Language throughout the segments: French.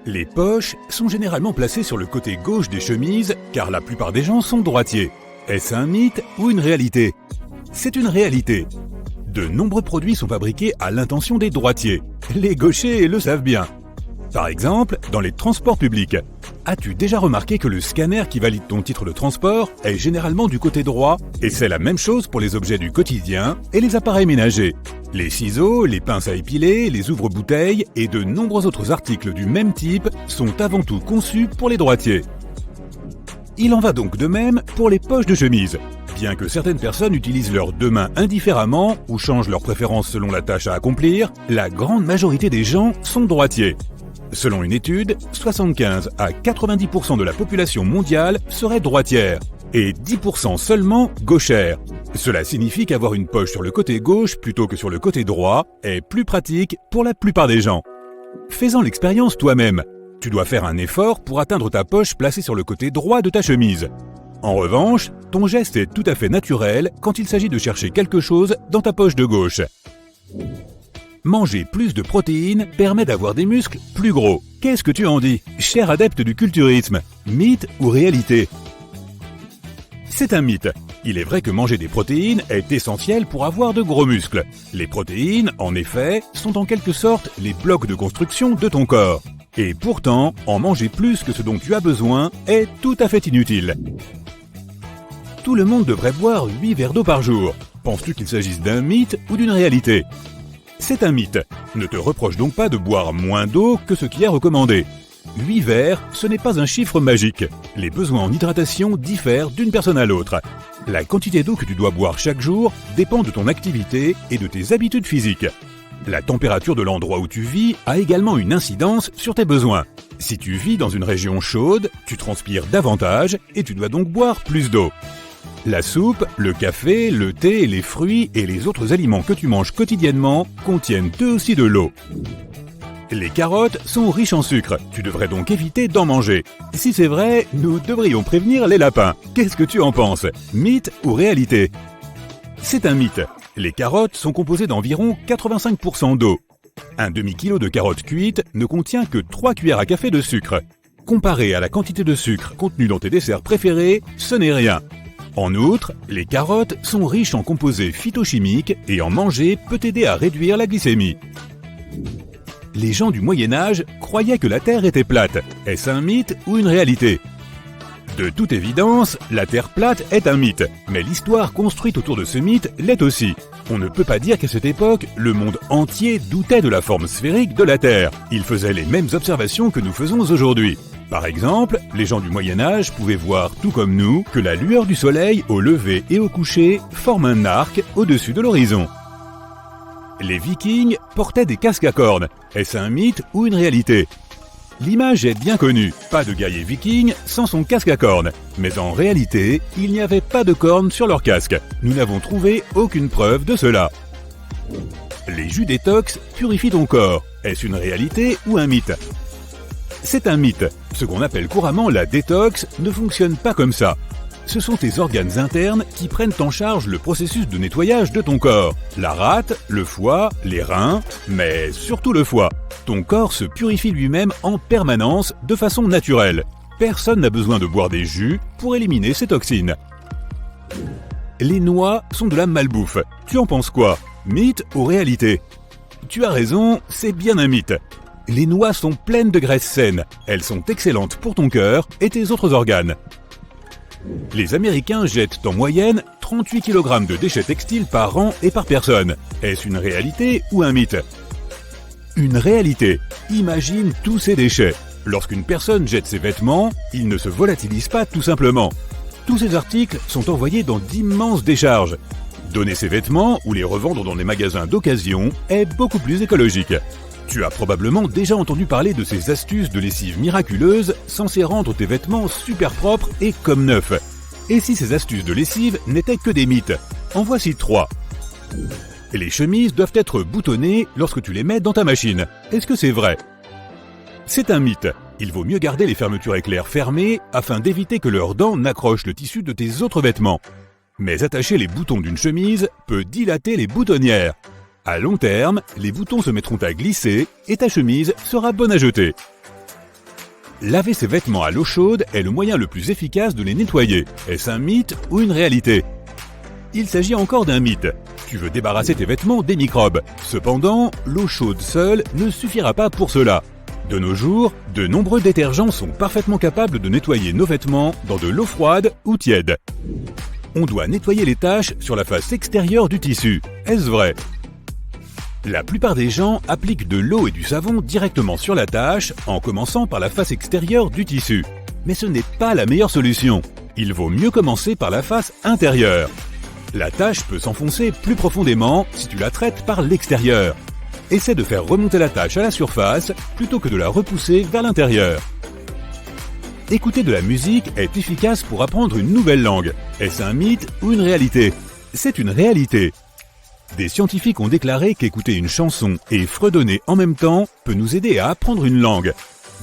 Les poches sont généralement placées sur le côté gauche des chemises car la plupart des gens sont droitiers. Est-ce un mythe ou une réalité? C'est une réalité. De nombreux produits sont fabriqués à l'intention des droitiers. Les gauchers le savent bien. Par exemple, dans les transports publics. As-tu déjà remarqué que le scanner qui valide ton titre de transport est généralement du côté droit? Et c'est la même chose pour les objets du quotidien et les appareils ménagers. Les ciseaux, les pinces à épiler, les ouvre-bouteilles et de nombreux autres articles du même type sont avant tout conçus pour les droitiers. Il en va donc de même pour les poches de chemise. Bien que certaines personnes utilisent leurs deux mains indifféremment ou changent leurs préférences selon la tâche à accomplir, la grande majorité des gens sont droitiers. Selon une étude, 75 à 90% de la population mondiale serait droitière et 10% seulement gauchère. Cela signifie qu'avoir une poche sur le côté gauche plutôt que sur le côté droit est plus pratique pour la plupart des gens. Fais-en l'expérience toi-même. Tu dois faire un effort pour atteindre ta poche placée sur le côté droit de ta chemise. En revanche, ton geste est tout à fait naturel quand il s'agit de chercher quelque chose dans ta poche de gauche. Manger plus de protéines permet d'avoir des muscles plus gros. Qu'est-ce que tu en dis, cher adepte du culturisme? Mythe ou réalité? C'est un mythe. Il est vrai que manger des protéines est essentiel pour avoir de gros muscles. Les protéines, en effet, sont en quelque sorte les blocs de construction de ton corps. Et pourtant, en manger plus que ce dont tu as besoin est tout à fait inutile. Tout le monde devrait boire 8 verres d'eau par jour. Penses-tu qu'il s'agisse d'un mythe ou d'une réalité? C'est un mythe. Ne te reproche donc pas de boire moins d'eau que ce qui est recommandé. 8 verres, ce n'est pas un chiffre magique. Les besoins en hydratation diffèrent d'une personne à l'autre. La quantité d'eau que tu dois boire chaque jour dépend de ton activité et de tes habitudes physiques. La température de l'endroit où tu vis a également une incidence sur tes besoins. Si tu vis dans une région chaude, tu transpires davantage et tu dois donc boire plus d'eau. La soupe, le café, le thé, les fruits et les autres aliments que tu manges quotidiennement contiennent eux aussi de l'eau. Les carottes sont riches en sucre, tu devrais donc éviter d'en manger. Si c'est vrai, nous devrions prévenir les lapins. Qu'est-ce que tu en penses? Mythe ou réalité? C'est un mythe. Les carottes sont composées d'environ 85% d'eau. Un demi-kilo de carottes cuites ne contient que 3 cuillères à café de sucre. Comparé à la quantité de sucre contenue dans tes desserts préférés, ce n'est rien. En outre, les carottes sont riches en composés phytochimiques et en manger peut aider à réduire la glycémie. Les gens du Moyen-Âge croyaient que la Terre était plate. Est-ce un mythe ou une réalité? De toute évidence, la Terre plate est un mythe, mais l'histoire construite autour de ce mythe l'est aussi. On ne peut pas dire qu'à cette époque, le monde entier doutait de la forme sphérique de la Terre. Il faisait les mêmes observations que nous faisons aujourd'hui. Par exemple, les gens du Moyen-Âge pouvaient voir, tout comme nous, que la lueur du soleil au lever et au coucher forme un arc au-dessus de l'horizon. Les Vikings portaient des casques à cornes. Est-ce un mythe ou une réalité? L'image est bien connue, pas de guerrier viking sans son casque à cornes. Mais en réalité, il n'y avait pas de cornes sur leur casque. Nous n'avons trouvé aucune preuve de cela. Les jus détox purifient ton corps. Est-ce une réalité ou un mythe? C'est un mythe. Ce qu'on appelle couramment la détox ne fonctionne pas comme ça. Ce sont tes organes internes qui prennent en charge le processus de nettoyage de ton corps. La rate, le foie, les reins, mais surtout le foie. Ton corps se purifie lui-même en permanence de façon naturelle. Personne n'a besoin de boire des jus pour éliminer ces toxines. Les noix sont de la malbouffe. Tu en penses quoi? Mythe ou réalité? Tu as raison, c'est bien un mythe. Les noix sont pleines de graisses saines. Elles sont excellentes pour ton cœur et tes autres organes. Les Américains jettent en moyenne 38 kg de déchets textiles par an et par personne. Est-ce une réalité ou un mythe? Une réalité. Imagine tous ces déchets. Lorsqu'une personne jette ses vêtements, ils ne se volatilisent pas tout simplement. Tous ces articles sont envoyés dans d'immenses décharges. Donner ces vêtements ou les revendre dans des magasins d'occasion est beaucoup plus écologique. Tu as probablement déjà entendu parler de ces astuces de lessive miraculeuses censées rendre tes vêtements super propres et comme neufs. Et si ces astuces de lessive n'étaient que des mythes? En voici 3. Les chemises doivent être boutonnées lorsque tu les mets dans ta machine. Est-ce que c'est vrai? C'est un mythe. Il vaut mieux garder les fermetures éclairs fermées afin d'éviter que leurs dents n'accrochent le tissu de tes autres vêtements. Mais attacher les boutons d'une chemise peut dilater les boutonnières. À long terme, les boutons se mettront à glisser et ta chemise sera bonne à jeter. Laver ses vêtements à l'eau chaude est le moyen le plus efficace de les nettoyer. Est-ce un mythe ou une réalité? Il s'agit encore d'un mythe. Tu veux débarrasser tes vêtements des microbes. Cependant, l'eau chaude seule ne suffira pas pour cela. De nos jours, de nombreux détergents sont parfaitement capables de nettoyer nos vêtements dans de l'eau froide ou tiède. On doit nettoyer les taches sur la face extérieure du tissu. Est-ce vrai? La plupart des gens appliquent de l'eau et du savon directement sur la tache en commençant par la face extérieure du tissu. Mais ce n'est pas la meilleure solution. Il vaut mieux commencer par la face intérieure. La tache peut s'enfoncer plus profondément si tu la traites par l'extérieur. Essaie de faire remonter la tache à la surface plutôt que de la repousser vers l'intérieur. Écouter de la musique est efficace pour apprendre une nouvelle langue. Est-ce un mythe ou une réalité? C'est une réalité. Des scientifiques ont déclaré qu'écouter une chanson et fredonner en même temps peut nous aider à apprendre une langue.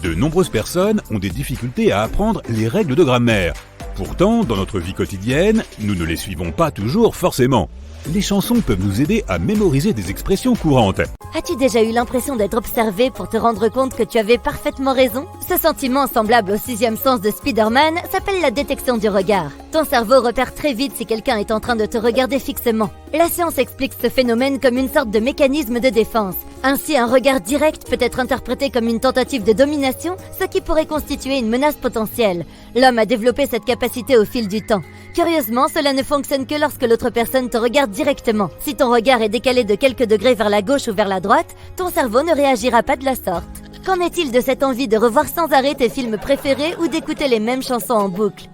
De nombreuses personnes ont des difficultés à apprendre les règles de grammaire. Pourtant, dans notre vie quotidienne, nous ne les suivons pas toujours forcément. Les chansons peuvent nous aider à mémoriser des expressions courantes. As-tu déjà eu l'impression d'être observé pour te rendre compte que tu avais parfaitement raison? Ce sentiment, semblable au sixième sens de Spider-Man, s'appelle la détection du regard. Ton cerveau repère très vite si quelqu'un est en train de te regarder fixement. La science explique ce phénomène comme une sorte de mécanisme de défense. Ainsi, un regard direct peut être interprété comme une tentative de domination, ce qui pourrait constituer une menace potentielle. L'homme a développé cette capacité au fil du temps. Curieusement, cela ne fonctionne que lorsque l'autre personne te regarde directement. Si ton regard est décalé de quelques degrés vers la gauche ou vers la droite, ton cerveau ne réagira pas de la sorte. Qu'en est-il de cette envie de revoir sans arrêt tes films préférés ou d'écouter les mêmes chansons en boucle?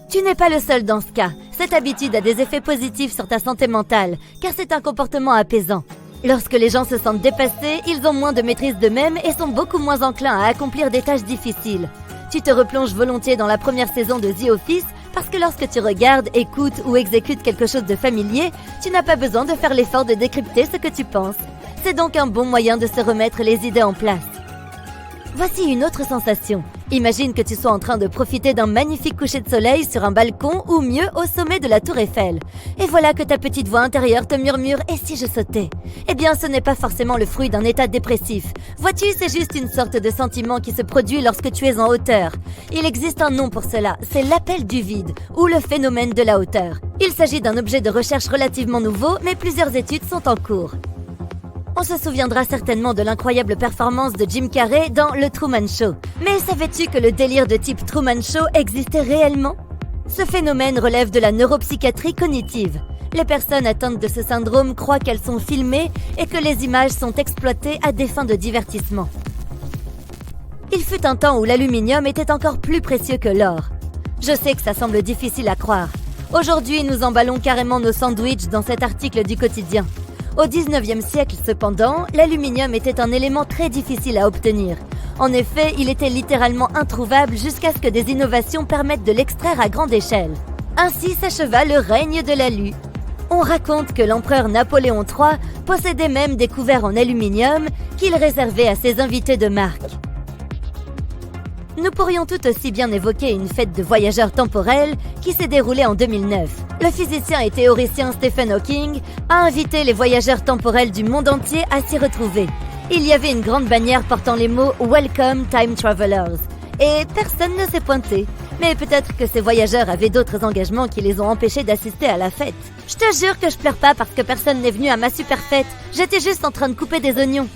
Tu n'es pas le seul dans ce cas. Cette habitude a des effets positifs sur ta santé mentale, car c'est un comportement apaisant. Lorsque les gens se sentent dépassés, ils ont moins de maîtrise d'eux-mêmes et sont beaucoup moins enclins à accomplir des tâches difficiles. Tu te replonges volontiers dans la première saison de The Office parce que lorsque tu regardes, écoutes ou exécutes quelque chose de familier, tu n'as pas besoin de faire l'effort de décrypter ce que tu penses. C'est donc un bon moyen de se remettre les idées en place. Voici une autre sensation. Imagine que tu sois en train de profiter d'un magnifique coucher de soleil sur un balcon ou mieux au sommet de la tour Eiffel. Et voilà que ta petite voix intérieure te murmure « Et si je sautais ?» Eh bien, ce n'est pas forcément le fruit d'un état dépressif. Vois-tu, c'est juste une sorte de sentiment qui se produit lorsque tu es en hauteur. Il existe un nom pour cela, c'est l'appel du vide ou le phénomène de la hauteur. Il s'agit d'un objet de recherche relativement nouveau, mais plusieurs études sont en cours. On se souviendra certainement de l'incroyable performance de Jim Carrey dans Le Truman Show. Mais savais-tu que le délire de type Truman Show existait réellement? Ce phénomène relève de la neuropsychiatrie cognitive. Les personnes atteintes de ce syndrome croient qu'elles sont filmées et que les images sont exploitées à des fins de divertissement. Il fut un temps où l'aluminium était encore plus précieux que l'or. Je sais que ça semble difficile à croire. Aujourd'hui, nous emballons carrément nos sandwichs dans cet article du quotidien. Au XIXe siècle, cependant, l'aluminium était un élément très difficile à obtenir. En effet, il était littéralement introuvable jusqu'à ce que des innovations permettent de l'extraire à grande échelle. Ainsi s'acheva le règne de l'alu. On raconte que l'empereur Napoléon III possédait même des couverts en aluminium qu'il réservait à ses invités de marque. Nous pourrions tout aussi bien évoquer une fête de voyageurs temporels qui s'est déroulée en 2009. Le physicien et théoricien Stephen Hawking a invité les voyageurs temporels du monde entier à s'y retrouver. Il y avait une grande bannière portant les mots « Welcome Time Travelers » et personne ne s'est pointé. Mais peut-être que ces voyageurs avaient d'autres engagements qui les ont empêchés d'assister à la fête. Je te jure que je pleure pas parce que personne n'est venu à ma super fête. J'étais juste en train de couper des oignons.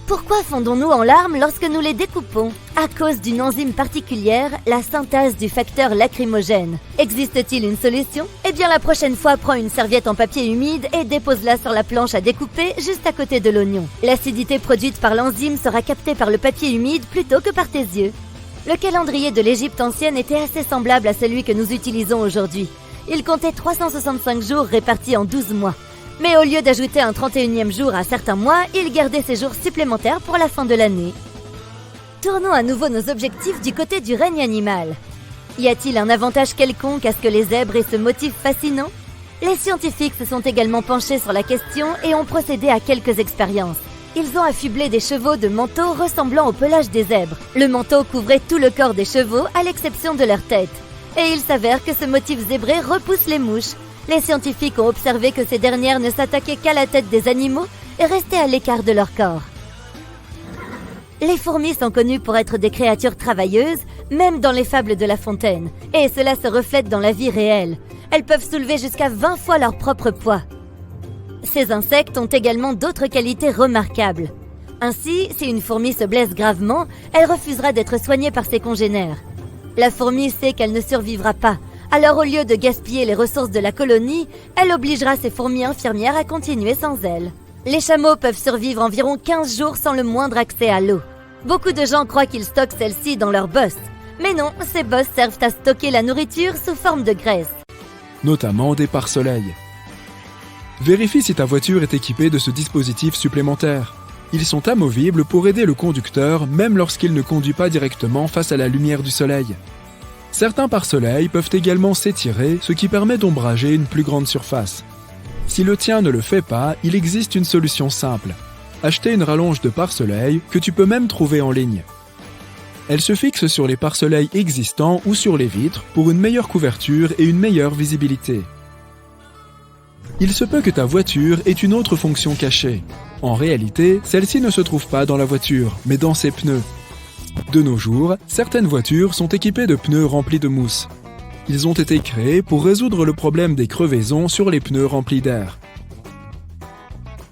Pourquoi fondons-nous en larmes lorsque nous les découpons? À cause d'une enzyme particulière, la synthase du facteur lacrymogène. Existe-t-il une solution? Eh bien la prochaine fois, prends une serviette en papier humide et dépose-la sur la planche à découper juste à côté de l'oignon. L'acidité produite par l'enzyme sera captée par le papier humide plutôt que par tes yeux. Le calendrier de l'Égypte ancienne était assez semblable à celui que nous utilisons aujourd'hui. Il comptait 365 jours répartis en 12 mois. Mais au lieu d'ajouter un 31e jour à certains mois, il gardait ces jours supplémentaires pour la fin de l'année. Tournons à nouveau nos objectifs du côté du règne animal. Y a-t-il un avantage quelconque à ce que les zèbres aient ce motif fascinant? Les scientifiques se sont également penchés sur la question et ont procédé à quelques expériences. Ils ont affublé des chevaux de manteaux ressemblant au pelage des zèbres. Le manteau couvrait tout le corps des chevaux à l'exception de leur tête. Et il s'avère que ce motif zébré repousse les mouches. Les scientifiques ont observé que ces dernières ne s'attaquaient qu'à la tête des animaux et restaient à l'écart de leur corps. Les fourmis sont connues pour être des créatures travailleuses, même dans les fables de La Fontaine, et cela se reflète dans la vie réelle. Elles peuvent soulever jusqu'à 20 fois leur propre poids. Ces insectes ont également d'autres qualités remarquables. Ainsi, si une fourmi se blesse gravement, elle refusera d'être soignée par ses congénères. La fourmi sait qu'elle ne survivra pas, alors au lieu de gaspiller les ressources de la colonie, elle obligera ses fourmis infirmières à continuer sans elle. Les chameaux peuvent survivre environ 15 jours sans le moindre accès à l'eau. Beaucoup de gens croient qu'ils stockent celle-ci dans leurs bosses. Mais non, ces bosses servent à stocker la nourriture sous forme de graisse. Notamment des pare-soleils. Vérifie si ta voiture est équipée de ce dispositif supplémentaire. Ils sont amovibles pour aider le conducteur même lorsqu'il ne conduit pas directement face à la lumière du soleil. Certains pare-soleils peuvent également s'étirer, ce qui permet d'ombrager une plus grande surface. Si le tien ne le fait pas, il existe une solution simple. Acheter une rallonge de pare-soleil que tu peux même trouver en ligne. Elle se fixe sur les pare-soleils existants ou sur les vitres pour une meilleure couverture et une meilleure visibilité. Il se peut que ta voiture ait une autre fonction cachée. En réalité, celle-ci ne se trouve pas dans la voiture, mais dans ses pneus. De nos jours, certaines voitures sont équipées de pneus remplis de mousse. Ils ont été créés pour résoudre le problème des crevaisons sur les pneus remplis d'air.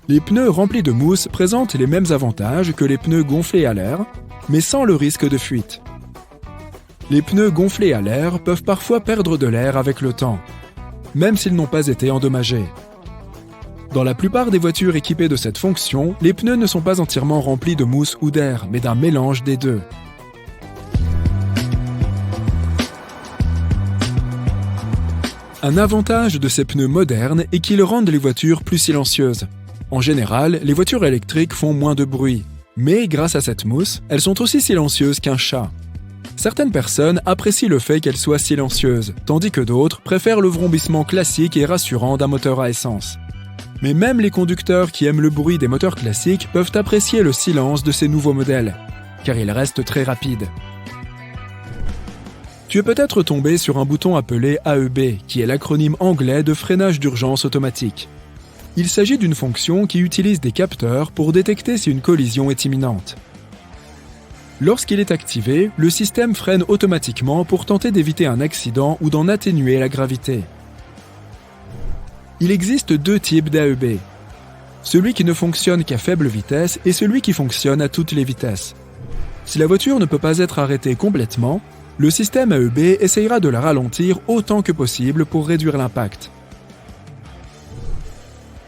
Les pneus remplis de mousse présentent les mêmes avantages que les pneus gonflés à l'air, mais sans le risque de fuite. Les pneus gonflés à l'air peuvent parfois perdre de l'air avec le temps, même s'ils n'ont pas été endommagés. Dans la plupart des voitures équipées de cette fonction, les pneus ne sont pas entièrement remplis de mousse ou d'air, mais d'un mélange des deux. Un avantage de ces pneus modernes est qu'ils rendent les voitures plus silencieuses. En général, les voitures électriques font moins de bruit, mais grâce à cette mousse, elles sont aussi silencieuses qu'un chat. Certaines personnes apprécient le fait qu'elles soient silencieuses, tandis que d'autres préfèrent le vrombissement classique et rassurant d'un moteur à essence. Mais même les conducteurs qui aiment le bruit des moteurs classiques peuvent apprécier le silence de ces nouveaux modèles, car ils restent très rapides. Tu es peut-être tombé sur un bouton appelé AEB, qui est l'acronyme anglais de freinage d'urgence automatique. Il s'agit d'une fonction qui utilise des capteurs pour détecter si une collision est imminente. Lorsqu'il est activé, le système freine automatiquement pour tenter d'éviter un accident ou d'en atténuer la gravité. Il existe deux types d'AEB. Celui qui ne fonctionne qu'à faible vitesse et celui qui fonctionne à toutes les vitesses. Si la voiture ne peut pas être arrêtée complètement, le système AEB essayera de la ralentir autant que possible pour réduire l'impact.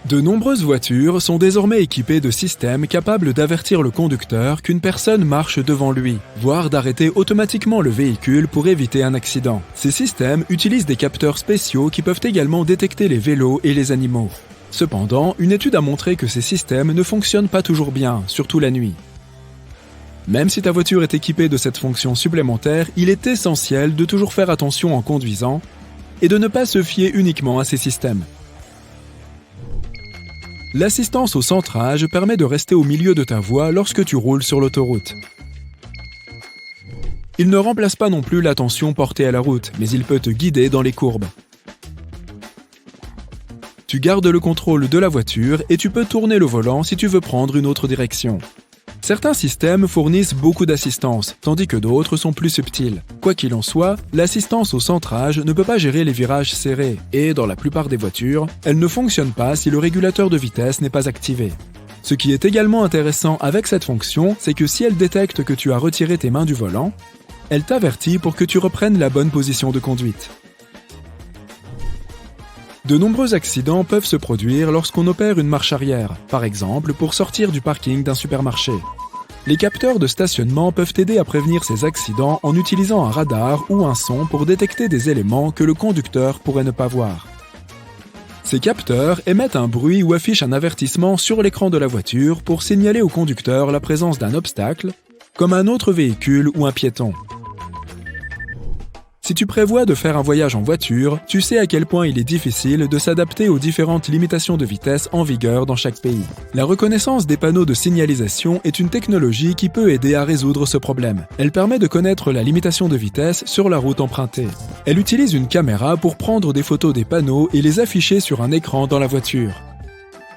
De nombreuses voitures sont désormais équipées de systèmes capables d'avertir le conducteur qu'une personne marche devant lui, voire d'arrêter automatiquement le véhicule pour éviter un accident. Ces systèmes utilisent des capteurs spéciaux qui peuvent également détecter les vélos et les animaux. Cependant, une étude a montré que ces systèmes ne fonctionnent pas toujours bien, surtout la nuit. Même si ta voiture est équipée de cette fonction supplémentaire, il est essentiel de toujours faire attention en conduisant et de ne pas se fier uniquement à ces systèmes. L'assistance au centrage permet de rester au milieu de ta voie lorsque tu roules sur l'autoroute. Il ne remplace pas non plus l'attention portée à la route, mais il peut te guider dans les courbes. Tu gardes le contrôle de la voiture et tu peux tourner le volant si tu veux prendre une autre direction. Certains systèmes fournissent beaucoup d'assistance, tandis que d'autres sont plus subtils. Quoi qu'il en soit, l'assistance au centrage ne peut pas gérer les virages serrés, et dans la plupart des voitures, elle ne fonctionne pas si le régulateur de vitesse n'est pas activé. Ce qui est également intéressant avec cette fonction, c'est que si elle détecte que tu as retiré tes mains du volant, elle t'avertit pour que tu reprennes la bonne position de conduite. De nombreux accidents peuvent se produire lorsqu'on opère une marche arrière, par exemple pour sortir du parking d'un supermarché. Les capteurs de stationnement peuvent aider à prévenir ces accidents en utilisant un radar ou un son pour détecter des éléments que le conducteur pourrait ne pas voir. Ces capteurs émettent un bruit ou affichent un avertissement sur l'écran de la voiture pour signaler au conducteur la présence d'un obstacle, comme un autre véhicule ou un piéton. Si tu prévois de faire un voyage en voiture, tu sais à quel point il est difficile de s'adapter aux différentes limitations de vitesse en vigueur dans chaque pays. La reconnaissance des panneaux de signalisation est une technologie qui peut aider à résoudre ce problème. Elle permet de connaître la limitation de vitesse sur la route empruntée. Elle utilise une caméra pour prendre des photos des panneaux et les afficher sur un écran dans la voiture.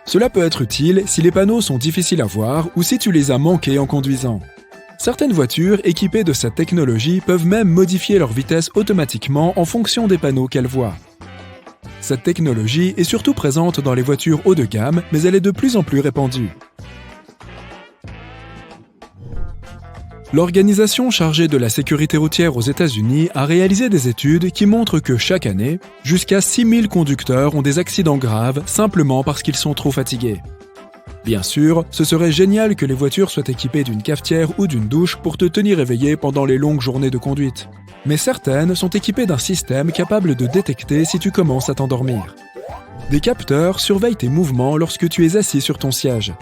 Cela peut être utile si les panneaux sont difficiles à voir ou si tu les as manqués en conduisant. Certaines voitures équipées de cette technologie peuvent même modifier leur vitesse automatiquement en fonction des panneaux qu'elles voient. Cette technologie est surtout présente dans les voitures haut de gamme, mais elle est de plus en plus répandue. L'organisation chargée de la sécurité routière aux États-Unis a réalisé des études qui montrent que chaque année, jusqu'à 6000 conducteurs ont des accidents graves simplement parce qu'ils sont trop fatigués. Bien sûr, ce serait génial que les voitures soient équipées d'une cafetière ou d'une douche pour te tenir éveillé pendant les longues journées de conduite. Mais certaines sont équipées d'un système capable de détecter si tu commences à t'endormir. Des capteurs surveillent tes mouvements lorsque tu es assis sur ton siège.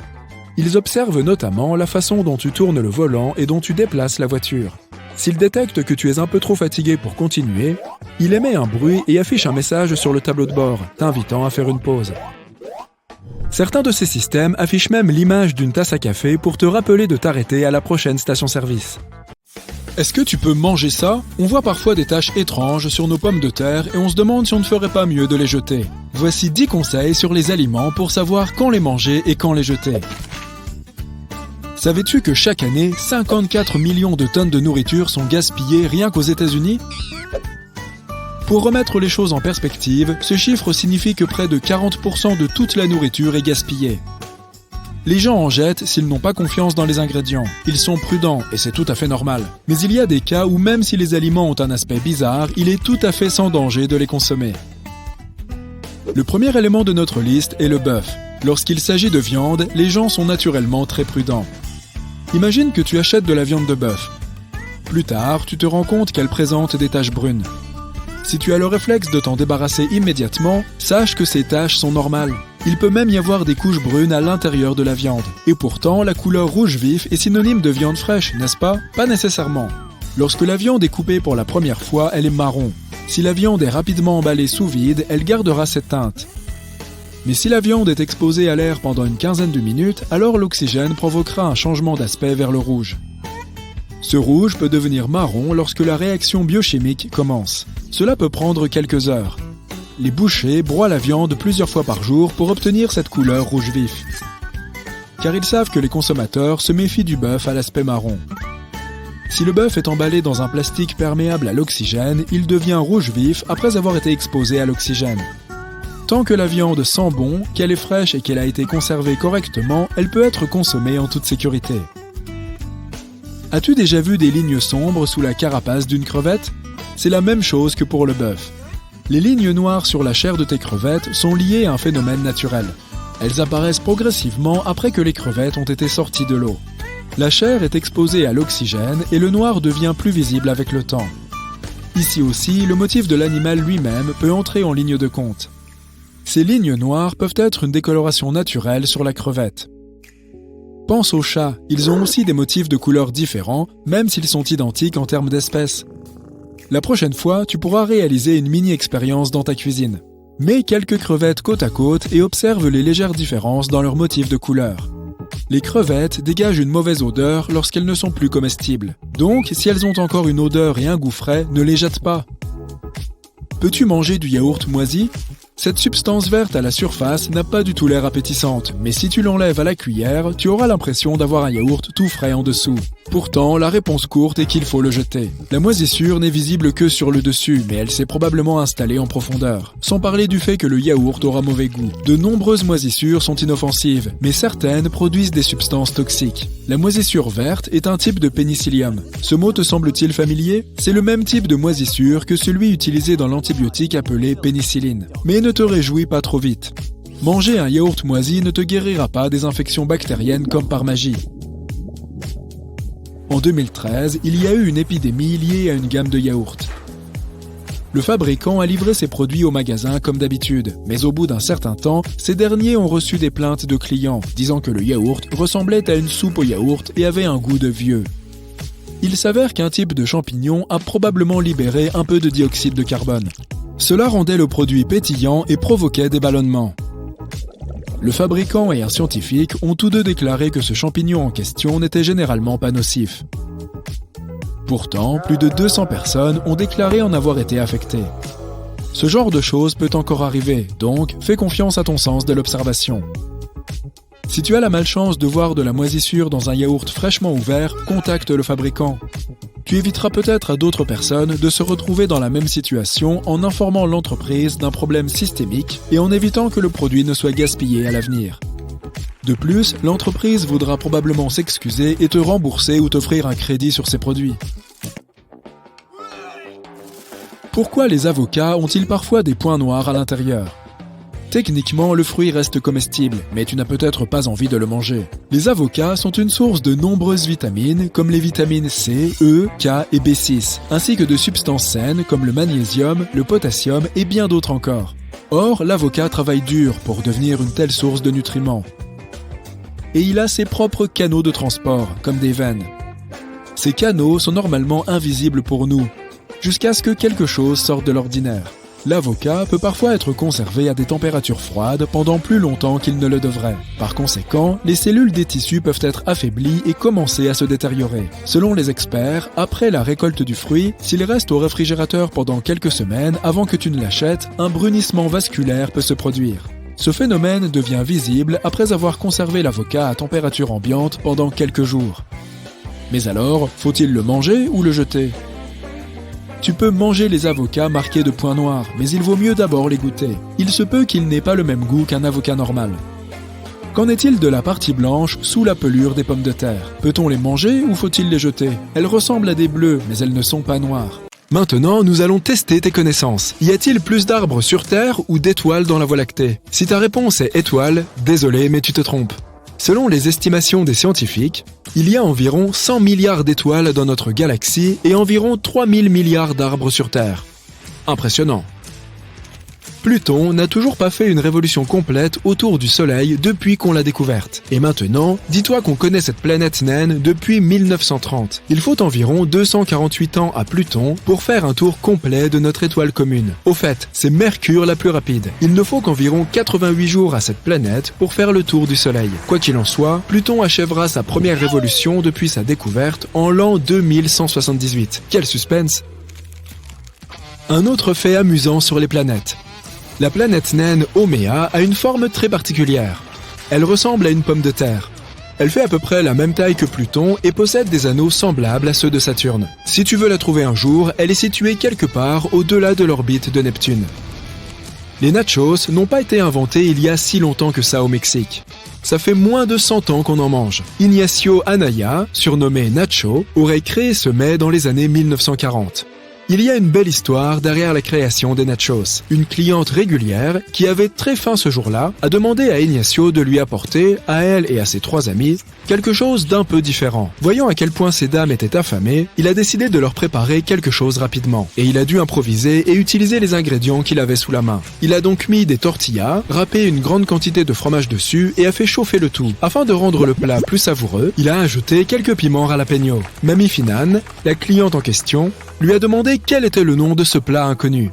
Ils observent notamment la façon dont tu tournes le volant et dont tu déplaces la voiture. S'il détecte que tu es un peu trop fatigué pour continuer, il émet un bruit et affiche un message sur le tableau de bord, t'invitant à faire une pause. Certains de ces systèmes affichent même l'image d'une tasse à café pour te rappeler de t'arrêter à la prochaine station-service. Est-ce que tu peux manger ça? On voit parfois des taches étranges sur nos pommes de terre et on se demande si on ne ferait pas mieux de les jeter. Voici 10 conseils sur les aliments pour savoir quand les manger et quand les jeter. Savais-tu que chaque année, 54 millions de tonnes de nourriture sont gaspillées rien qu'aux États-Unis? Pour remettre les choses en perspective, ce chiffre signifie que près de 40% de toute la nourriture est gaspillée. Les gens en jettent s'ils n'ont pas confiance dans les ingrédients. Ils sont prudents et c'est tout à fait normal. Mais il y a des cas où même si les aliments ont un aspect bizarre, il est tout à fait sans danger de les consommer. Le premier élément de notre liste est le bœuf. Lorsqu'il s'agit de viande, les gens sont naturellement très prudents. Imagine que tu achètes de la viande de bœuf. Plus tard, tu te rends compte qu'elle présente des taches brunes. Si tu as le réflexe de t'en débarrasser immédiatement, sache que ces taches sont normales. Il peut même y avoir des couches brunes à l'intérieur de la viande. Et pourtant, la couleur rouge vif est synonyme de viande fraîche, n'est-ce pas? Pas nécessairement. Lorsque la viande est coupée pour la première fois, elle est marron. Si la viande est rapidement emballée sous vide, elle gardera cette teinte. Mais si la viande est exposée à l'air pendant une quinzaine de minutes, alors l'oxygène provoquera un changement d'aspect vers le rouge. Ce rouge peut devenir marron lorsque la réaction biochimique commence. Cela peut prendre quelques heures. Les bouchers broient la viande plusieurs fois par jour pour obtenir cette couleur rouge vif. Car ils savent que les consommateurs se méfient du bœuf à l'aspect marron. Si le bœuf est emballé dans un plastique perméable à l'oxygène, il devient rouge vif après avoir été exposé à l'oxygène. Tant que la viande sent bon, qu'elle est fraîche et qu'elle a été conservée correctement, elle peut être consommée en toute sécurité. As-tu déjà vu des lignes sombres sous la carapace d'une crevette? C'est la même chose que pour le bœuf. Les lignes noires sur la chair de tes crevettes sont liées à un phénomène naturel. Elles apparaissent progressivement après que les crevettes ont été sorties de l'eau. La chair est exposée à l'oxygène et le noir devient plus visible avec le temps. Ici aussi, le motif de l'animal lui-même peut entrer en ligne de compte. Ces lignes noires peuvent être une décoloration naturelle sur la crevette. Pense aux chats, ils ont aussi des motifs de couleurs différents, même s'ils sont identiques en termes d'espèces. La prochaine fois, tu pourras réaliser une mini-expérience dans ta cuisine. Mets quelques crevettes côte à côte et observe les légères différences dans leur motif de couleur. Les crevettes dégagent une mauvaise odeur lorsqu'elles ne sont plus comestibles. Donc, si elles ont encore une odeur et un goût frais, ne les jette pas. Peux-tu manger du yaourt moisi? Cette substance verte à la surface n'a pas du tout l'air appétissante, mais si tu l'enlèves à la cuillère, tu auras l'impression d'avoir un yaourt tout frais en dessous. Pourtant, la réponse courte est qu'il faut le jeter. La moisissure n'est visible que sur le dessus, mais elle s'est probablement installée en profondeur. Sans parler du fait que le yaourt aura mauvais goût. De nombreuses moisissures sont inoffensives, mais certaines produisent des substances toxiques. La moisissure verte est un type de pénicillium. Ce mot te semble-t-il familier? C'est le même type de moisissure que celui utilisé dans l'antibiotique appelé pénicilline. Mais ne te réjouis pas trop vite. Manger un yaourt moisi ne te guérira pas des infections bactériennes comme par magie. En 2013, il y a eu une épidémie liée à une gamme de yaourts. Le fabricant a livré ses produits au magasin comme d'habitude, mais au bout d'un certain temps, ces derniers ont reçu des plaintes de clients, disant que le yaourt ressemblait à une soupe au yaourt et avait un goût de vieux. Il s'avère qu'un type de champignon a probablement libéré un peu de dioxyde de carbone. Cela rendait le produit pétillant et provoquait des ballonnements. Le fabricant et un scientifique ont tous deux déclaré que ce champignon en question n'était généralement pas nocif. Pourtant, plus de 200 personnes ont déclaré en avoir été affectées. Ce genre de choses peut encore arriver, donc fais confiance à ton sens de l'observation. Si tu as la malchance de voir de la moisissure dans un yaourt fraîchement ouvert, contacte le fabricant. Tu éviteras peut-être à d'autres personnes de se retrouver dans la même situation en informant l'entreprise d'un problème systémique et en évitant que le produit ne soit gaspillé à l'avenir. De plus, l'entreprise voudra probablement s'excuser et te rembourser ou t'offrir un crédit sur ses produits. Pourquoi les avocats ont-ils parfois des points noirs à l'intérieur ? Techniquement, le fruit reste comestible, mais tu n'as peut-être pas envie de le manger. Les avocats sont une source de nombreuses vitamines, comme les vitamines C, E, K et B6, ainsi que de substances saines comme le magnésium, le potassium et bien d'autres encore. Or, l'avocat travaille dur pour devenir une telle source de nutriments. Et il a ses propres canaux de transport, comme des veines. Ces canaux sont normalement invisibles pour nous, jusqu'à ce que quelque chose sorte de l'ordinaire. L'avocat peut parfois être conservé à des températures froides pendant plus longtemps qu'il ne le devrait. Par conséquent, les cellules des tissus peuvent être affaiblies et commencer à se détériorer. Selon les experts, après la récolte du fruit, s'il reste au réfrigérateur pendant quelques semaines avant que tu ne l'achètes, un brunissement vasculaire peut se produire. Ce phénomène devient visible après avoir conservé l'avocat à température ambiante pendant quelques jours. Mais alors, faut-il le manger ou le jeter ? Tu peux manger les avocats marqués de points noirs, mais il vaut mieux d'abord les goûter. Il se peut qu'ils n'aient pas le même goût qu'un avocat normal. Qu'en est-il de la partie blanche sous la pelure des pommes de terre ? Peut-on les manger ou faut-il les jeter ? Elles ressemblent à des bleus, mais elles ne sont pas noires. Maintenant, nous allons tester tes connaissances. Y a-t-il plus d'arbres sur Terre ou d'étoiles dans la Voie lactée ? Si ta réponse est étoile, désolé, mais tu te trompes. Selon les estimations des scientifiques, il y a environ 100 milliards d'étoiles dans notre galaxie et environ 3000 milliards d'arbres sur Terre. Impressionnant. Pluton n'a toujours pas fait une révolution complète autour du Soleil depuis qu'on l'a découverte. Et maintenant, dis-toi qu'on connaît cette planète naine depuis 1930. Il faut environ 248 ans à Pluton pour faire un tour complet de notre étoile commune. Au fait, c'est Mercure la plus rapide. Il ne faut qu'environ 88 jours à cette planète pour faire le tour du Soleil. Quoi qu'il en soit, Pluton achèvera sa première révolution depuis sa découverte en l'an 2178. Quel suspense! Un autre fait amusant sur les planètes. La planète naine Haumea a une forme très particulière. Elle ressemble à une pomme de terre. Elle fait à peu près la même taille que Pluton et possède des anneaux semblables à ceux de Saturne. Si tu veux la trouver un jour, elle est située quelque part au-delà de l'orbite de Neptune. Les nachos n'ont pas été inventés il y a si longtemps que ça au Mexique. Ça fait moins de 100 ans qu'on en mange. Ignacio Anaya, surnommé Nacho, aurait créé ce mets dans les années 1940. Il y a une belle histoire derrière la création des nachos. Une cliente régulière, qui avait très faim ce jour-là, a demandé à Ignacio de lui apporter, à elle et à ses 3 amis, quelque chose d'un peu différent. Voyant à quel point ces dames étaient affamées, il a décidé de leur préparer quelque chose rapidement. Et il a dû improviser et utiliser les ingrédients qu'il avait sous la main. Il a donc mis des tortillas, râpé une grande quantité de fromage dessus et a fait chauffer le tout. Afin de rendre le plat plus savoureux, il a ajouté quelques piments jalapeño. Mamie Finan, la cliente en question, lui a demandé quel était le nom de ce plat inconnu.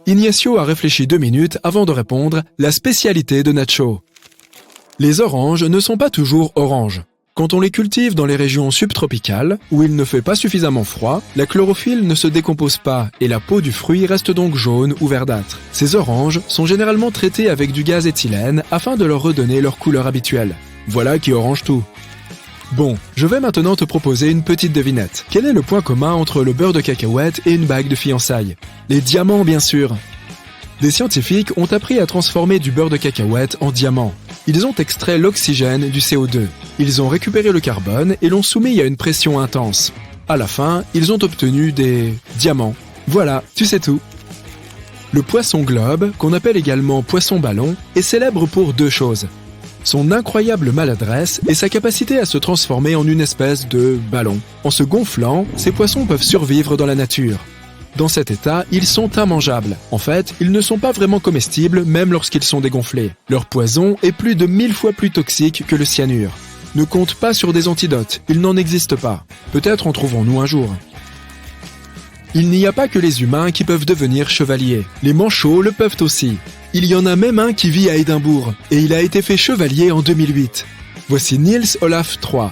Ignacio a réfléchi 2 minutes avant de répondre « la spécialité de Nacho ». Les oranges ne sont pas toujours oranges. Quand on les cultive dans les régions subtropicales, où il ne fait pas suffisamment froid, la chlorophylle ne se décompose pas et la peau du fruit reste donc jaune ou verdâtre. Ces oranges sont généralement traitées avec du gaz éthylène afin de leur redonner leur couleur habituelle. Voilà qui orange tout. Bon, je vais maintenant te proposer une petite devinette. Quel est le point commun entre le beurre de cacahuète et une bague de fiançailles ? Les diamants, bien sûr. Des scientifiques ont appris à transformer du beurre de cacahuète en diamant. Ils ont extrait l'oxygène du CO2. Ils ont récupéré le carbone et l'ont soumis à une pression intense. À la fin, ils ont obtenu des diamants. Voilà, tu sais tout. Le poisson globe, qu'on appelle également poisson ballon, est célèbre pour 2 choses. Son incroyable maladresse et sa capacité à se transformer en une espèce de ballon. En se gonflant, ces poissons peuvent survivre dans la nature. Dans cet état, ils sont immangeables. En fait, ils ne sont pas vraiment comestibles même lorsqu'ils sont dégonflés. Leur poison est plus de 1000 fois plus toxique que le cyanure. Ne compte pas sur des antidotes, il n'en existe pas. Peut-être en trouvons-nous un jour. Il n'y a pas que les humains qui peuvent devenir chevaliers. Les manchots le peuvent aussi. Il y en a même un qui vit à Édimbourg, et il a été fait chevalier en 2008. Voici Niels Olaf III.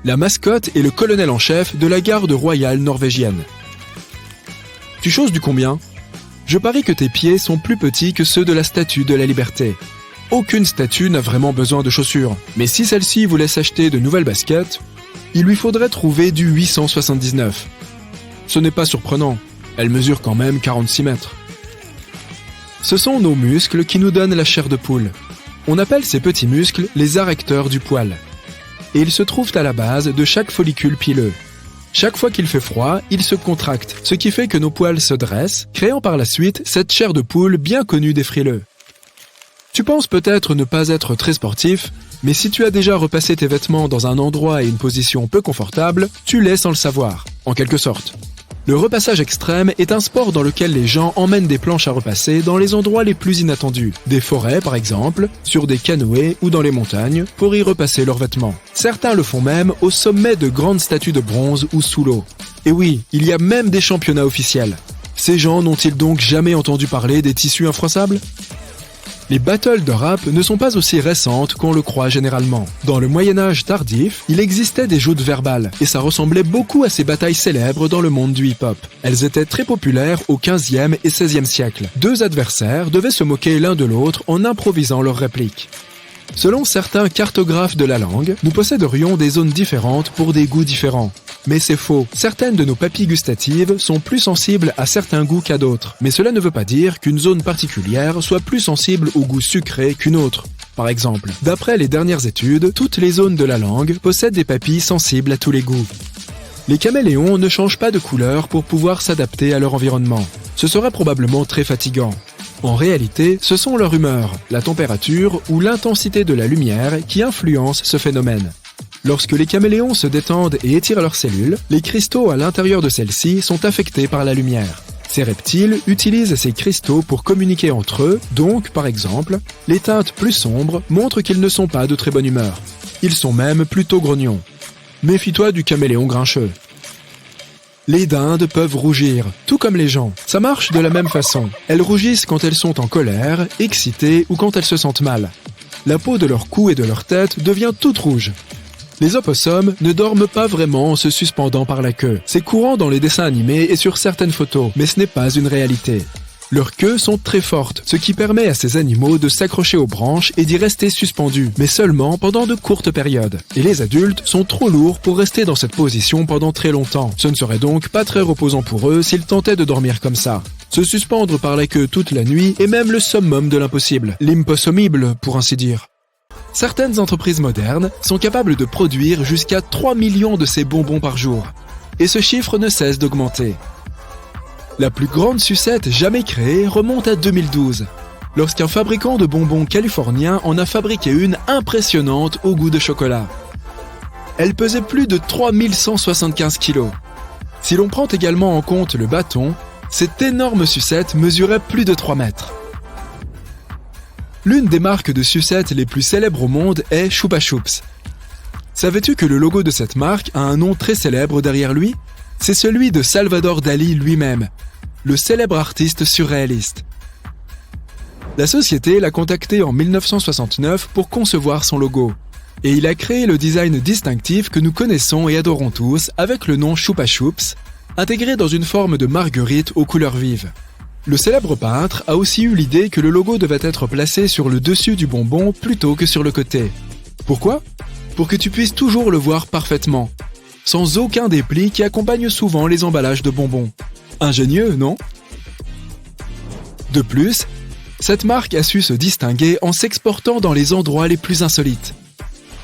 La mascotte est le colonel en chef de la garde royale norvégienne. Tu choses du combien ? Je parie que tes pieds sont plus petits que ceux de la Statue de la Liberté. aucune statue n'a vraiment besoin de chaussures. Mais si celle-ci vous laisse acheter de nouvelles baskets, il lui faudrait trouver du 879. Ce n'est pas surprenant, elle mesure quand même 46 mètres. Ce sont nos muscles qui nous donnent la chair de poule. On appelle ces petits muscles les arrecteurs du poil. Et ils se trouvent à la base de chaque follicule pileux. Chaque fois qu'il fait froid, ils se contractent, ce qui fait que nos poils se dressent, créant par la suite cette chair de poule bien connue des frileux. Tu penses peut-être ne pas être très sportif, mais si tu as déjà repassé tes vêtements dans un endroit et une position peu confortable, tu l'es sans le savoir, en quelque sorte. Le repassage extrême est un sport dans lequel les gens emmènent des planches à repasser dans les endroits les plus inattendus, des forêts par exemple, sur des canoës ou dans les montagnes, pour y repasser leurs vêtements. Certains le font même au sommet de grandes statues de bronze ou sous l'eau. Et oui, il y a même des championnats officiels. Ces gens n'ont-ils donc jamais entendu parler des tissus infroissables ? Les battles de rap ne sont pas aussi récentes qu'on le croit généralement. Dans le Moyen-Âge tardif, il existait des joutes verbales, et ça ressemblait beaucoup à ces batailles célèbres dans le monde du hip-hop. Elles étaient très populaires au XVe et XVIe siècle. Deux adversaires devaient se moquer l'un de l'autre en improvisant leurs répliques. Selon certains cartographes de la langue, nous posséderions des zones différentes pour des goûts différents. Mais c'est faux. Certaines de nos papilles gustatives sont plus sensibles à certains goûts qu'à d'autres. Mais cela ne veut pas dire qu'une zone particulière soit plus sensible au goût sucré qu'une autre. Par exemple, d'après les dernières études, toutes les zones de la langue possèdent des papilles sensibles à tous les goûts. Les caméléons ne changent pas de couleur pour pouvoir s'adapter à leur environnement. Ce serait probablement très fatigant. En réalité, ce sont leur humeur, la température ou l'intensité de la lumière qui influencent ce phénomène. Lorsque les caméléons se détendent et étirent leurs cellules, les cristaux à l'intérieur de celles-ci sont affectés par la lumière. Ces reptiles utilisent ces cristaux pour communiquer entre eux, donc, par exemple, les teintes plus sombres montrent qu'ils ne sont pas de très bonne humeur. Ils sont même plutôt grognons. Méfie-toi du caméléon grincheux. Les dindes peuvent rougir, tout comme les gens. Ça marche de la même façon. Elles rougissent quand elles sont en colère, excitées ou quand elles se sentent mal. La peau de leur cou et de leur tête devient toute rouge. Les opossums ne dorment pas vraiment en se suspendant par la queue. C'est courant dans les dessins animés et sur certaines photos, mais ce n'est pas une réalité. Leurs queues sont très fortes, ce qui permet à ces animaux de s'accrocher aux branches et d'y rester suspendus, mais seulement pendant de courtes périodes. Et les adultes sont trop lourds pour rester dans cette position pendant très longtemps. Ce ne serait donc pas très reposant pour eux s'ils tentaient de dormir comme ça. Se suspendre par la queue toute la nuit est même le summum de l'impossible, l'impossible pour ainsi dire. Certaines entreprises modernes sont capables de produire jusqu'à 3 millions de ces bonbons par jour. Et ce chiffre ne cesse d'augmenter. La plus grande sucette jamais créée remonte à 2012, lorsqu'un fabricant de bonbons californien en a fabriqué une impressionnante au goût de chocolat. Elle pesait plus de 3175 kilos. Si l'on prend également en compte le bâton, cette énorme sucette mesurait plus de 3 mètres. L'une des marques de sucettes les plus célèbres au monde est Chupa Chups. Savais-tu que le logo de cette marque a un nom très célèbre derrière lui ? C'est celui de Salvador Dali lui-même, le célèbre artiste surréaliste. La société l'a contacté en 1969 pour concevoir son logo. Et il a créé le design distinctif que nous connaissons et adorons tous avec le nom Chupa Chups, intégré dans une forme de marguerite aux couleurs vives. Le célèbre peintre a aussi eu l'idée que le logo devait être placé sur le dessus du bonbon plutôt que sur le côté. Pourquoi ? Pour que tu puisses toujours le voir parfaitement, sans aucun dépli qui accompagne souvent les emballages de bonbons. Ingénieux, non ? De plus, cette marque a su se distinguer en s'exportant dans les endroits les plus insolites.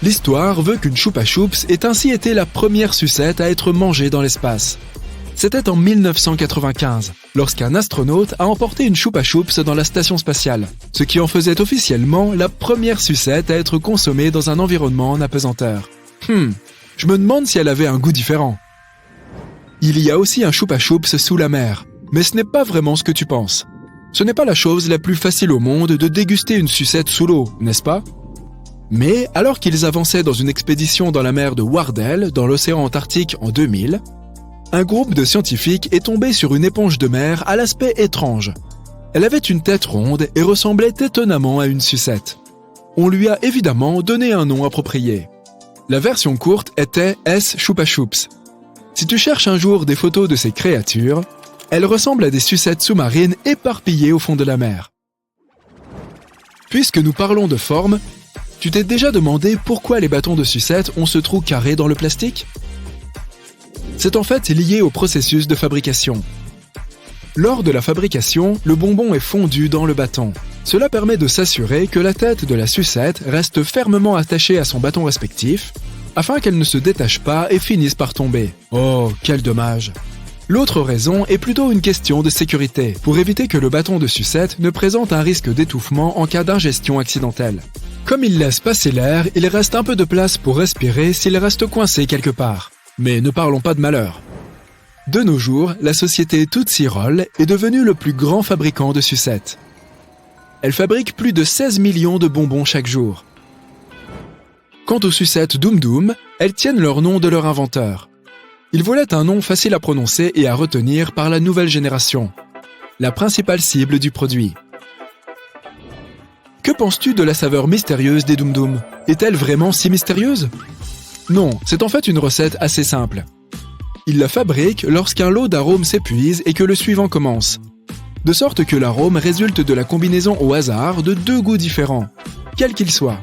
L'histoire veut qu'une Chupa Chups ait ainsi été la première sucette à être mangée dans l'espace. C'était en 1995, lorsqu'un astronaute a emporté une Chupa Chups dans la station spatiale, ce qui en faisait officiellement la première sucette à être consommée dans un environnement en apesanteur. Je me demande si elle avait un goût différent. Il y a aussi un Chupa Chups sous la mer, mais ce n'est pas vraiment ce que tu penses. Ce n'est pas la chose la plus facile au monde de déguster une sucette sous l'eau, n'est-ce pas ? Mais alors qu'ils avançaient dans une expédition dans la mer de Weddell, dans l'océan Antarctique en 2000, un groupe de scientifiques est tombé sur une éponge de mer à l'aspect étrange. Elle avait une tête ronde et ressemblait étonnamment à une sucette. On lui a évidemment donné un nom approprié. La version courte était S. Chupa Chups. Si tu cherches un jour des photos de ces créatures, elles ressemblent à des sucettes sous-marines éparpillées au fond de la mer. Puisque nous parlons de forme, tu t'es déjà demandé pourquoi les bâtons de sucette ont ce trou carré dans le plastique? C'est en fait lié au processus de fabrication. Lors de la fabrication, le bonbon est fondu dans le bâton. Cela permet de s'assurer que la tête de la sucette reste fermement attachée à son bâton respectif, afin qu'elle ne se détache pas et finisse par tomber. Oh, quel dommage! L'autre raison est plutôt une question de sécurité, pour éviter que le bâton de sucette ne présente un risque d'étouffement en cas d'ingestion accidentelle. Comme il laisse passer l'air, il reste un peu de place pour respirer s'il reste coincé quelque part. Mais ne parlons pas de malheur. De nos jours, la société Tootsie Roll est devenue le plus grand fabricant de sucettes. Elle fabrique plus de 16 millions de bonbons chaque jour. Quant aux sucettes Doom Doom, elles tiennent leur nom de leur inventeur. Il voulait un nom facile à prononcer et à retenir par la nouvelle génération, la principale cible du produit. Que penses-tu de la saveur mystérieuse des Doom Doom? Est-elle vraiment si mystérieuse? Non, c'est en fait une recette assez simple. Il la fabrique lorsqu'un lot d'arômes s'épuise et que le suivant commence. De sorte que l'arôme résulte de la combinaison au hasard de deux goûts différents, quels qu'ils soient.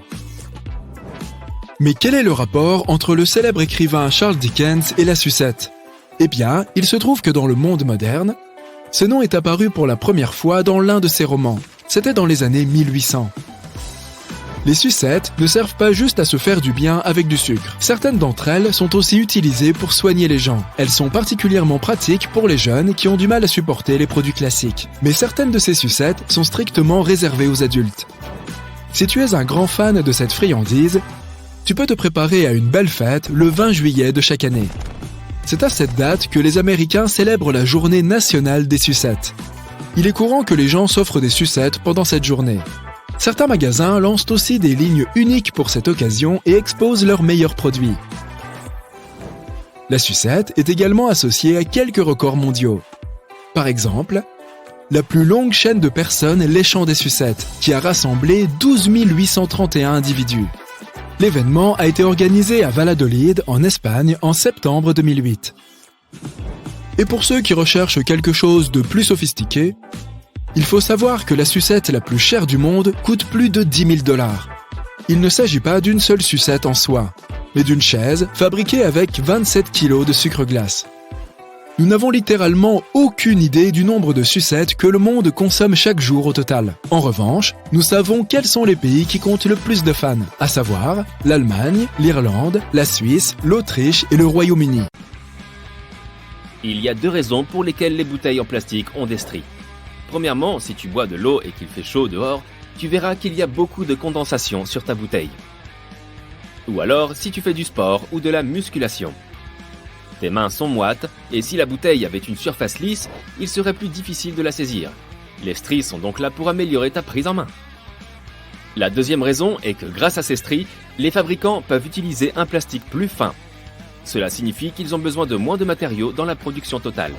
Mais quel est le rapport entre le célèbre écrivain Charles Dickens et la sucette? Eh bien, il se trouve que dans le monde moderne, ce nom est apparu pour la première fois dans l'un de ses romans. C'était dans les années 1800. Les sucettes ne servent pas juste à se faire du bien avec du sucre. Certaines d'entre elles sont aussi utilisées pour soigner les gens. Elles sont particulièrement pratiques pour les jeunes qui ont du mal à supporter les produits classiques. Mais certaines de ces sucettes sont strictement réservées aux adultes. Si tu es un grand fan de cette friandise, tu peux te préparer à une belle fête le 20 juillet de chaque année. C'est à cette date que les Américains célèbrent la journée nationale des sucettes. Il est courant que les gens s'offrent des sucettes pendant cette journée. Certains magasins lancent aussi des lignes uniques pour cette occasion et exposent leurs meilleurs produits. La sucette est également associée à quelques records mondiaux. Par exemple, la plus longue chaîne de personnes léchant des sucettes, qui a rassemblé 12 831 individus. L'événement a été organisé à Valladolid, en Espagne, en septembre 2008. Et pour ceux qui recherchent quelque chose de plus sophistiqué, il faut savoir que la sucette la plus chère du monde coûte plus de 10 000 $. Il ne s'agit pas d'une seule sucette en soi, mais d'une chaise fabriquée avec 27 kg de sucre glace. Nous n'avons littéralement aucune idée du nombre de sucettes que le monde consomme chaque jour au total. En revanche, nous savons quels sont les pays qui comptent le plus de fans, à savoir l'Allemagne, l'Irlande, la Suisse, l'Autriche et le Royaume-Uni. Il y a deux raisons pour lesquelles les bouteilles en plastique ont des stries. Premièrement, si tu bois de l'eau et qu'il fait chaud dehors, tu verras qu'il y a beaucoup de condensation sur ta bouteille. Ou alors si tu fais du sport ou de la musculation. Tes mains sont moites et si la bouteille avait une surface lisse, il serait plus difficile de la saisir. Les stries sont donc là pour améliorer ta prise en main. La deuxième raison est que grâce à ces stries, les fabricants peuvent utiliser un plastique plus fin. Cela signifie qu'ils ont besoin de moins de matériaux dans la production totale.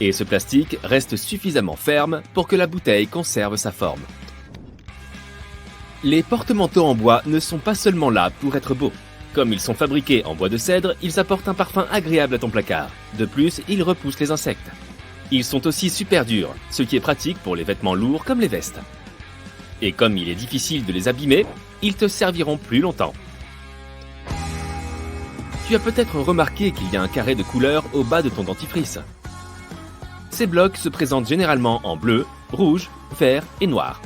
Et ce plastique reste suffisamment ferme pour que la bouteille conserve sa forme. Les porte-manteaux en bois ne sont pas seulement là pour être beaux. Comme ils sont fabriqués en bois de cèdre, ils apportent un parfum agréable à ton placard. De plus, ils repoussent les insectes. Ils sont aussi super durs, ce qui est pratique pour les vêtements lourds comme les vestes. Et comme il est difficile de les abîmer, ils te serviront plus longtemps. Tu as peut-être remarqué qu'il y a un carré de couleur au bas de ton dentifrice. Ces blocs se présentent généralement en bleu, rouge, vert et noir.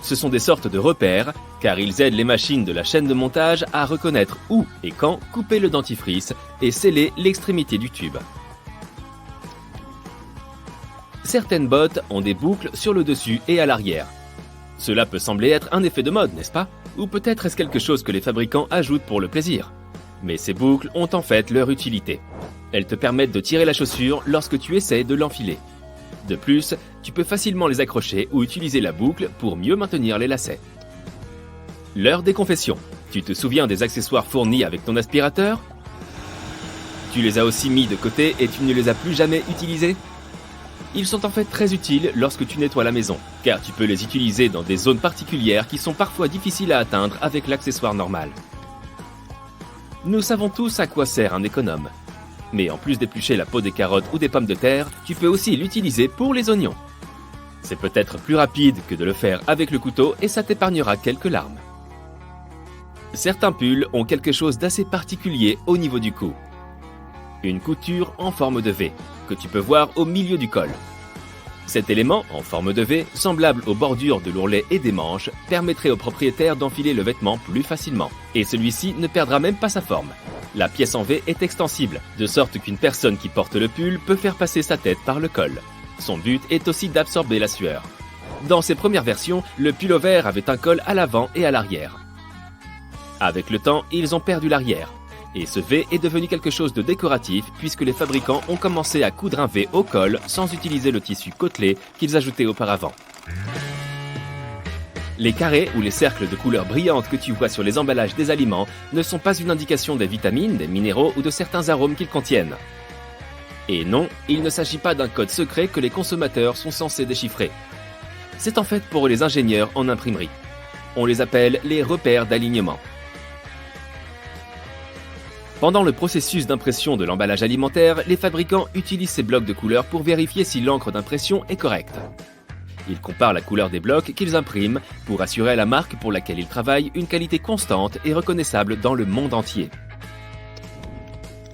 Ce sont des sortes de repères, car ils aident les machines de la chaîne de montage à reconnaître où et quand couper le dentifrice et sceller l'extrémité du tube. Certaines bottes ont des boucles sur le dessus et à l'arrière. Cela peut sembler être un effet de mode, n'est-ce pas? Ou peut-être est-ce quelque chose que les fabricants ajoutent pour le plaisir. Mais ces boucles ont en fait leur utilité. Elles te permettent de tirer la chaussure lorsque tu essaies de l'enfiler. De plus, tu peux facilement les accrocher ou utiliser la boucle pour mieux maintenir les lacets. L'heure des confessions. Tu te souviens des accessoires fournis avec ton aspirateur? Tu les as aussi mis de côté et tu ne les as plus jamais utilisés? Ils sont en fait très utiles lorsque tu nettoies la maison, car tu peux les utiliser dans des zones particulières qui sont parfois difficiles à atteindre avec l'accessoire normal. Nous savons tous à quoi sert un économe. Mais en plus d'éplucher la peau des carottes ou des pommes de terre, tu peux aussi l'utiliser pour les oignons. C'est peut-être plus rapide que de le faire avec le couteau et ça t'épargnera quelques larmes. Certains pulls ont quelque chose d'assez particulier au niveau du cou. Une couture en forme de V, que tu peux voir au milieu du col. Cet élément, en forme de V, semblable aux bordures de l'ourlet et des manches, permettrait au propriétaire d'enfiler le vêtement plus facilement. Et celui-ci ne perdra même pas sa forme. La pièce en V est extensible, de sorte qu'une personne qui porte le pull peut faire passer sa tête par le col. Son but est aussi d'absorber la sueur. Dans ses premières versions, le pull-over avait un col à l'avant et à l'arrière. Avec le temps, ils ont perdu l'arrière. Et ce V est devenu quelque chose de décoratif puisque les fabricants ont commencé à coudre un V au col sans utiliser le tissu côtelé qu'ils ajoutaient auparavant. Les carrés ou les cercles de couleurs brillantes que tu vois sur les emballages des aliments ne sont pas une indication des vitamines, des minéraux ou de certains arômes qu'ils contiennent. Et non, il ne s'agit pas d'un code secret que les consommateurs sont censés déchiffrer. C'est en fait pour les ingénieurs en imprimerie. On les appelle les repères d'alignement. Pendant le processus d'impression de l'emballage alimentaire, les fabricants utilisent ces blocs de couleurs pour vérifier si l'encre d'impression est correcte. Ils comparent la couleur des blocs qu'ils impriment pour assurer à la marque pour laquelle ils travaillent une qualité constante et reconnaissable dans le monde entier.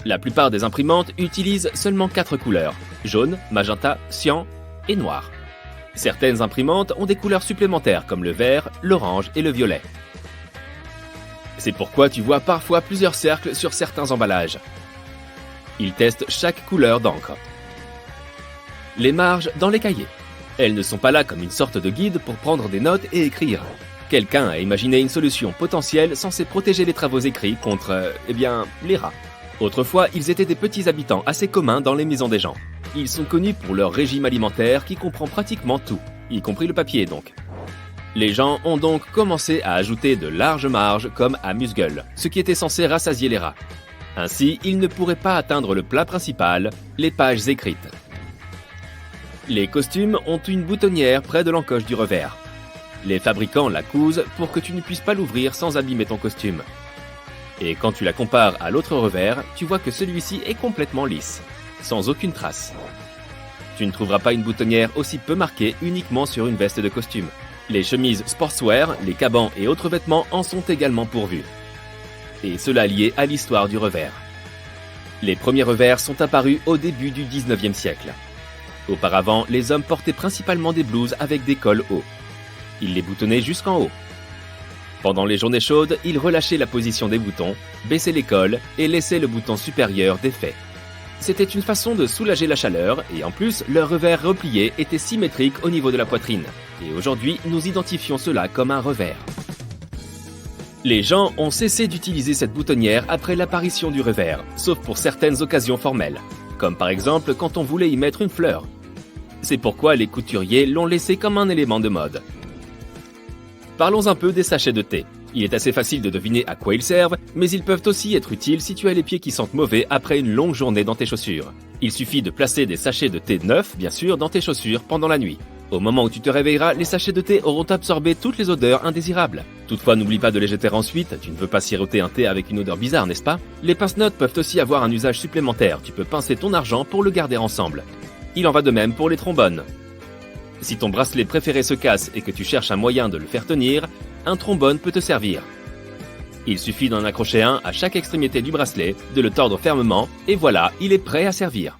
La plupart des imprimantes utilisent seulement 4 couleurs, jaune, magenta, cyan et noir. Certaines imprimantes ont des couleurs supplémentaires comme le vert, l'orange et le violet. C'est pourquoi tu vois parfois plusieurs cercles sur certains emballages. Ils testent chaque couleur d'encre. Les marges dans les cahiers. Elles ne sont pas là comme une sorte de guide pour prendre des notes et écrire. Quelqu'un a imaginé une solution potentielle censée protéger les travaux écrits contre, les rats. Autrefois, ils étaient des petits habitants assez communs dans les maisons des gens. Ils sont connus pour leur régime alimentaire qui comprend pratiquement tout, y compris le papier donc. Les gens ont donc commencé à ajouter de larges marges comme amuse-gueule, ce qui était censé rassasier les rats. Ainsi, ils ne pourraient pas atteindre le plat principal, les pages écrites. Les costumes ont une boutonnière près de l'encoche du revers. Les fabricants la cousent pour que tu ne puisses pas l'ouvrir sans abîmer ton costume. Et quand tu la compares à l'autre revers, tu vois que celui-ci est complètement lisse, sans aucune trace. Tu ne trouveras pas une boutonnière aussi peu marquée uniquement sur une veste de costume. Les chemises sportswear, les cabans et autres vêtements en sont également pourvus. Et cela lié à l'histoire du revers. Les premiers revers sont apparus au début du 19e siècle. Auparavant, les hommes portaient principalement des blouses avec des cols hauts. Ils les boutonnaient jusqu'en haut. Pendant les journées chaudes, ils relâchaient la position des boutons, baissaient les cols et laissaient le bouton supérieur défait. C'était une façon de soulager la chaleur et en plus, leur revers replié était symétrique au niveau de la poitrine. Et aujourd'hui, nous identifions cela comme un revers. Les gens ont cessé d'utiliser cette boutonnière après l'apparition du revers, sauf pour certaines occasions formelles, comme par exemple quand on voulait y mettre une fleur. C'est pourquoi les couturiers l'ont laissé comme un élément de mode. Parlons un peu des sachets de thé. Il est assez facile de deviner à quoi ils servent, mais ils peuvent aussi être utiles si tu as les pieds qui sentent mauvais après une longue journée dans tes chaussures. Il suffit de placer des sachets de thé neufs, bien sûr, dans tes chaussures pendant la nuit. Au moment où tu te réveilleras, les sachets de thé auront absorbé toutes les odeurs indésirables. Toutefois, n'oublie pas de les jeter ensuite, tu ne veux pas siroter un thé avec une odeur bizarre, n'est-ce pas? Les pince-notes peuvent aussi avoir un usage supplémentaire, tu peux pincer ton argent pour le garder ensemble. Il en va de même pour les trombones. Si ton bracelet préféré se casse et que tu cherches un moyen de le faire tenir, un trombone peut te servir. Il suffit d'en accrocher un à chaque extrémité du bracelet, de le tordre fermement, et voilà, il est prêt à servir.